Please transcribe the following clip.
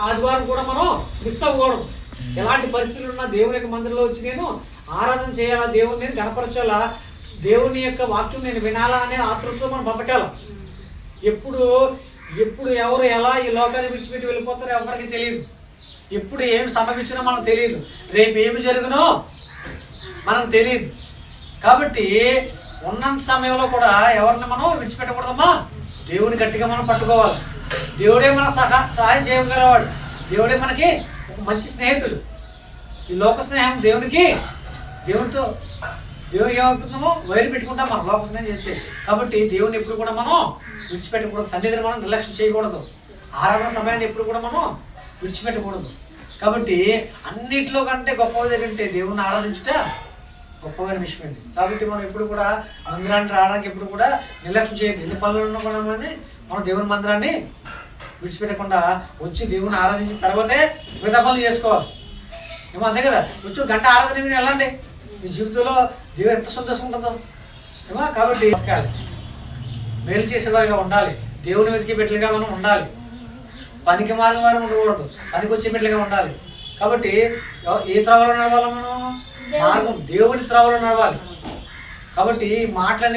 ఆదివారం కూడా మనం మిస్ అవ్వకూడదు. ఎలాంటి పరిస్థితులు ఉన్నా దేవుని యొక్క మందిరంలో వచ్చి నేను ఆరాధన చేయాలా, దేవుని నేను కనపరచాలా, దేవుని యొక్క వాక్యం నేను వినాలా అనే ఆతృతతో మనం బతకాలి. ఎప్పుడు ఎవరు ఎలా ఈ లోకాన్ని విడిచిపెట్టి వెళ్ళిపోతారో ఎవరికి తెలియదు. ఎప్పుడు ఏమి సంభవించినో మనకు తెలియదు. రేపు ఏమి జరుగునో మనకు తెలియదు. కాబట్టి ఉన్నంత సమయంలో కూడా ఎవరిని మనం విడిచిపెట్టకూడదమ్మా. దేవుని గట్టిగా మనం పట్టుకోవాలి. దేవుడే మన సహాయం చేయగలవాడు. దేవుడే మనకి ఒక మంచి స్నేహితుడు. ఈ లోక స్నేహం దేవునికి ఏమవుతున్నామో వైరు పెట్టుకుంటాం మనం లోక స్నేహం చేస్తే. కాబట్టి దేవుని ఎప్పుడు కూడా మనం విడిచిపెట్టకూడదు. సన్నిధిని మనం నిర్లక్ష్యం చేయకూడదు. ఆరాధన సమయాన్ని ఎప్పుడు కూడా మనం విడిచిపెట్టకూడదు. కాబట్టి అన్నిట్లో కంటే గొప్పది ఏంటంటే దేవుణ్ణి ఆరాధించుట గొప్పమైన విషయం అండి. కాబట్టి మనం ఎప్పుడు కూడా మందిరాన్ని రావడానికి ఎప్పుడు కూడా నిర్లక్ష్యం చేయండి. ఎన్ని పనులు ఉన్నా కూడా మనం దేవుని మందిరాన్ని విడిచిపెట్టకుండా వచ్చి దేవుని ఆరాధించిన తర్వాతే మిగతా పనులు చేసుకోవాలి. ఏమో అంతే కదా. వచ్చి గంట ఆరాధన మీరు వెళ్ళండి, మీ జీవితంలో దేవుడు ఎంత సంతోషం ఉంటుందో ఏమో. కాబట్టి మేలు చేసేవారిగా ఉండాలి. దేవుని వెతికి బిడ్డలుగా మనం ఉండాలి. పనికి మాలిన వారు ఉండకూడదు, పనికి వచ్చే బిడ్డలుగా ఉండాలి. కాబట్టి ఏ త్రోవలో నడవాలి మనం? మార్గం దేవుని త్రోవలో నడవాలి. కాబట్టి మాటలన్నీ